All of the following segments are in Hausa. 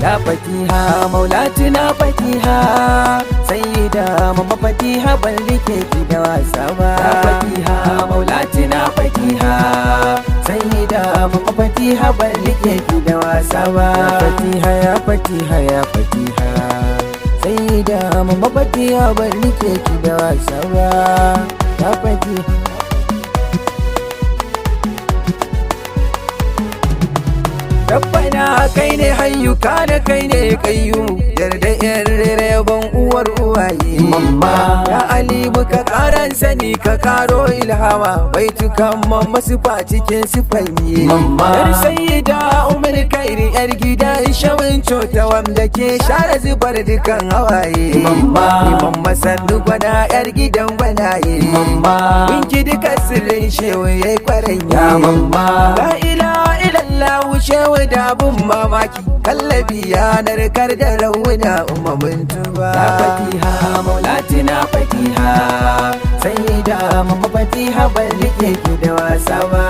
ya fatiha maulatina fatiha sayyida mama fatiha ban rike ki da wasa ba ya fatiha maulatina fatiha sayyida mama fatiha ban rike ki da wasa ba ya fatiha ya fatiha ya fatiha sayyida mama fatiha ban rike ki da wasa ba ya fatiha Rabbana kai ne hayyu kana kai ne kayyum yarda yarda yabon uwar uwaye mamma ya ali muka karan sani ka karo ilhama baitukan mamma sifa cikin sifanye mamma yar sayyida umar kairi yar gida shawin cota wanda ke share zubar dukan hawaye mamma mamma sannu gwana yar gidan gwanaye mamma winki duka sirrin shewa yayi kwaranya mamma la ilaha illallah shewa da abun mamaki kallabi yanar kar da rauna umamin tuba ya fatiha maulatina fatiha sayyida mama fatiha ban rike ki da wasa ba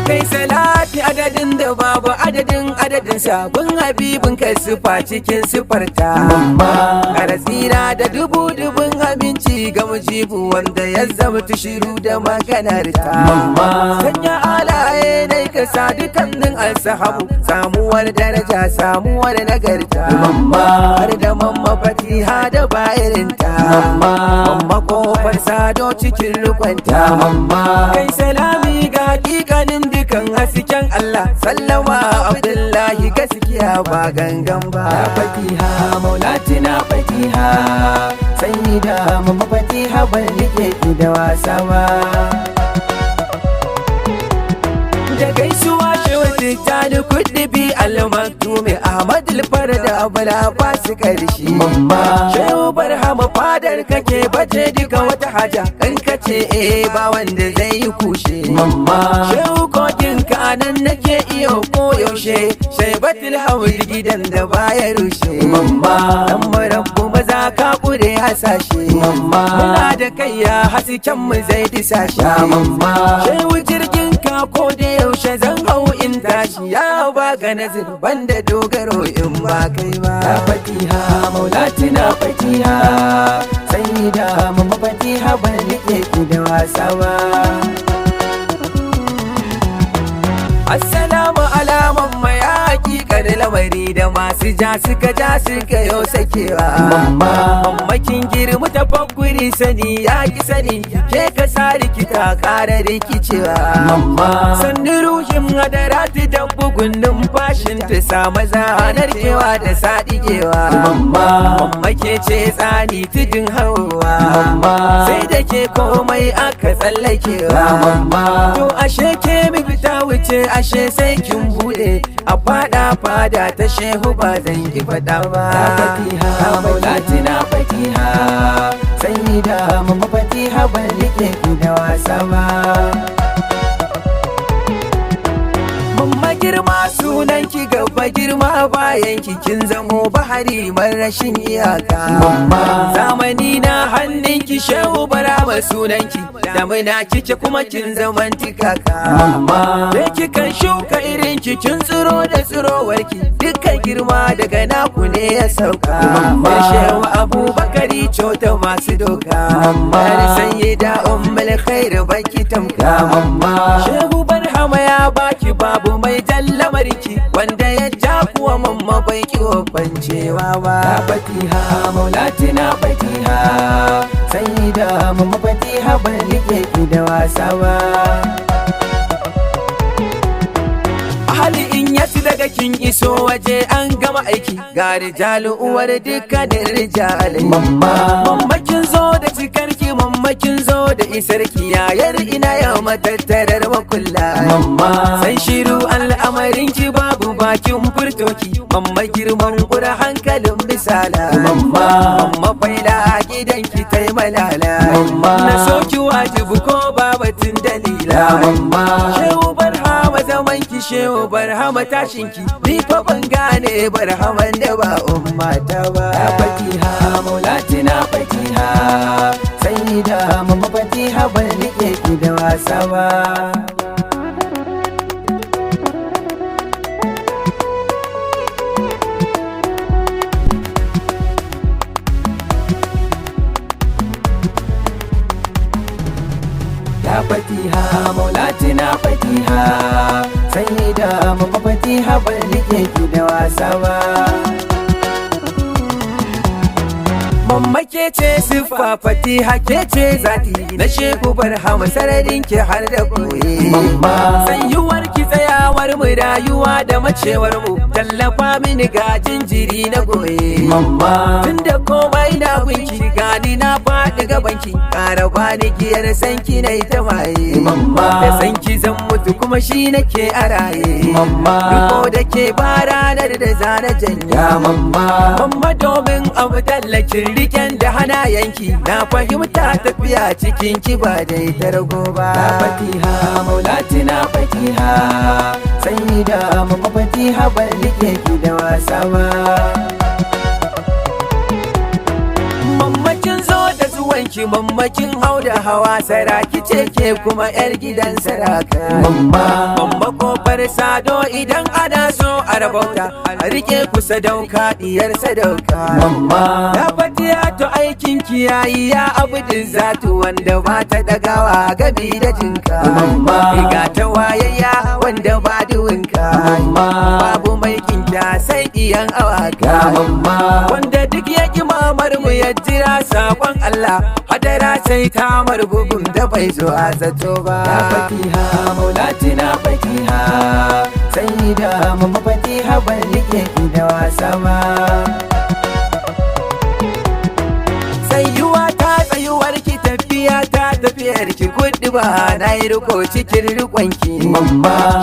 kai salati adadin da babu adadin sabon habibin kai sufa cikin sufarta kara tsira da dubun abinci ga mujibu wanda ya zama tushiru da maganarta sanya alaye ne ka sa dukannin alsahabu samuwar daraja samuwar nagarta har da mamma fatiha da bayarinta mamma kofar sado cikin rukwanta kai salami ga hakikanin dukan hasken Allah sallama Abdullahi gaskiya ba gangan ba ya fatiha maulatina fatiha sayyida mama fatiha ban rike ki da wasa ba da gaisuwa shewati ta da kudi bi al-maktumi Ahmad al-Farda abula ba su karshe shehu barhama fadar kake baje duka wata haja kan kace ba wanda zai yi kushe shehu kokin kanan nake iyo ko yaushe shaibatul hawd gidan da baya rushe dan marabbu maza ka kure hasashe muna da kai ya hasken mu zai disashe shehu jirgin ka ko da yaushe zan hau in tashi ya ba ga nazir banda dogaro in ba kai ba ya fatiha maulatina fatiha sayyida mama fatiha ban rike ki da wasa ba assalamu ala mamma ya hakikar lamari da masu ja suka yo sakewa mamma kin girmu tafakkuri sani ya ki sani ke ka sa rikita kara rikicewa sannu ruhin hadarati da bugun numfashin ta sa maza narkewa da sadigewa mamma ke ce tsani tudun hawa sai da ke komai aka tsallakewa to ashe ke mi fita wuce ashe sai kin bude a fada ta shehu ba zan ki fada ba fatiha maulatina fatiha sayyida mama fatiha ban rike ki da wasa ba mamma girma sunan ki gaba girma bayan ki kin zamo bahari marashin iyaka zamani na hannun ki shehu barama sunan ki damina kike kuma kin zaman tikaka sai kikan shuka irin ki kin tsiro da tsirowar ki dukkan girma daga naku ne ya sauka sai shehu abubakari cota masu doka har sayyida ummul khair baki tamka shehu barhama ya baki babu mai jallamarki wanda ya ja kuwa mamma bai kiwo bancewa ba fatiha maulatina fatiha sayyida mama fatiha ban rike ki da wasa ba hali in yasi daga kin iso waje an gama aiki ga rijalu uwar dukkanin rijalai mamma kin zo da cikarki mamma kin zo da isarki yayar ina ya matattarar makulla sai shiru al'amarin ki babu bakin furtoki mamma girman kura hankalin misala mamma faila gidan ki tai malala na soki wajibu ko babatin dalila shehu barhama zaman ki shehu barhama tashin ki ni fa ban gane barhaman da ba ummata ba fatiha maulatina fatiha sayyida mama fatiha ban rike ki da wasa ba sai da mama fatiha ban rike ki da wasa ba. Mamma ke ce siffa fatiha ke ce zati na shehu barhama sararin ki har da koye. Mamma tsayuwar ki tsayawar mu rayuwa da macewar mu tallafa mini ga jinjiri na goye. Mamma tunda komai na gunki gani na faɗi gabanki ƙara bani giyar sanki na ita waye. Mamma da sanki zan mutu kuma shi nake a raye. Mamma riko da ke ba ranar da zana janya. Mamma domin abu tallakin riken da hana yanki na fahimta tafiya cikin ki ba dai ta rago ba. Na fatiha maulati na fatiha sai da mama fatiha ban rike ki da wasa ba. Mammakin zo da zuwanki mammakin hau da hawa saraki ce ke kuma yar gidan saraka. Mamma kofar sado idan ana so a rabauta a rike kusa dauka diyar sadauka. Ya fatiha to aikin kiyayi ya abudin zatu wanda ba ta dagawa gabi da jinka. Riga ta wayayya wanda ba duwinka. Babu mai kinta sai iyan awaka. Wanda duk ya ki mamar mu ya jira sakon Allah hadara sai ta marbugun da bai zo a zato ba. Ya fatiha maulati na fatiha sai da mama fatiha ban rike ki da wasa ba. Tsayuwa ta tsayuwar ki tafiya ta tafiyar ki kudi ba na yi riko cikin rikonki.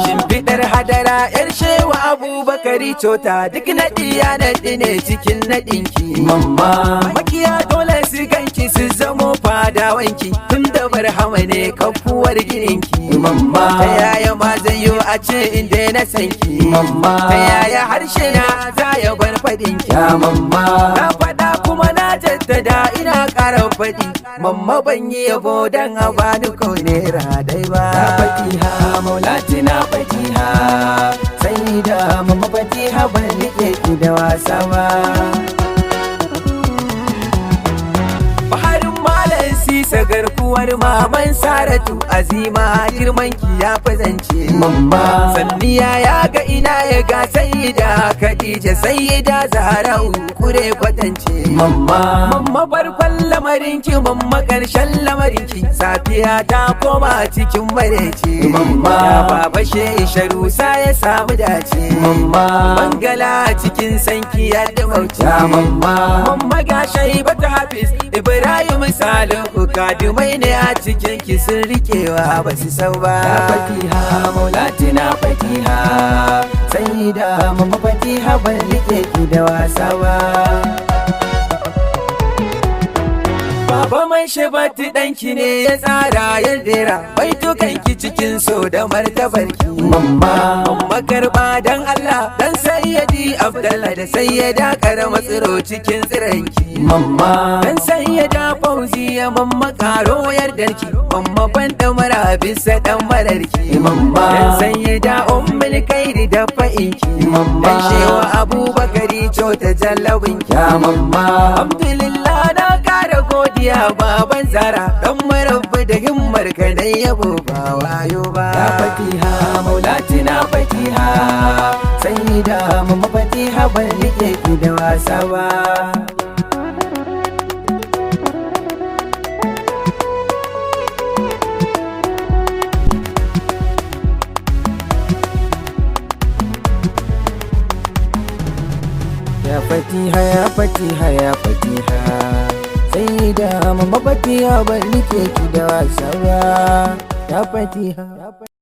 Shimfiɗar hadara yar shewa abubakari cota duk naɗi ya naɗi ne cikin naɗinki. Makiya dole su ganki su zamo fadawanki tun da barhama ne kafuwar gininki. Ta yaya ma zai yi a ce inda na sanki. Ta yaya harshe na za ya bar faɗinki. Na faɗa kuma na jaddada ina ƙara faɗi. Mamma ban yi yabo don a bani ko nera dai ba. Na fatiha maulati na fatiha sai da mama fatiha ban rike ki da wasa ba. Sisa garkuwar maman Saratu azima girman ki ya fazance. Sanniya ya ga ina ya ga sayyida Khadija sayyida Zahra'u kure kwatance. Mamma barkon lamarin ki mamma karshen lamarin ki safiya ta koma cikin marece. Ya baba sharu sa ya samu dace. Mangala cikin sanki ya dumauce. Mamma ga Shaibatu Hafiz Ibrahim Salihu kadumai ne a cikin ki sun rikewa ba su sau ba. Na fatiha maulati na fatiha sai da mama fatiha ban rike ki da wasa ba. Baba mai shabati ɗanki ne ya tsara ya rera baitukanki cikin so da martabarki. Mamma karba dan Allah dan sayyadi Abdallah da sayyada karama tsiro cikin tsiranki. Dan sayyada Fauziya mamma karo yardarki. Mamma ban da mara bisa dan mararki. Dan sayyada Ummul Khairi da fa'inki. Dan shewa Abubakari cota jallabinki. Alhamdulillah na kara godiya baban Zara dan marabba da himmar ka dai yabo ba wayo ba. Ya fatiha maulati na fatiha sai da mama fatiha ban rike ki da wasa ba. Ya fatiha ya fatiha ya fatiha sai da mama fatiha ban rike ki da wasa ba. Ya fatiha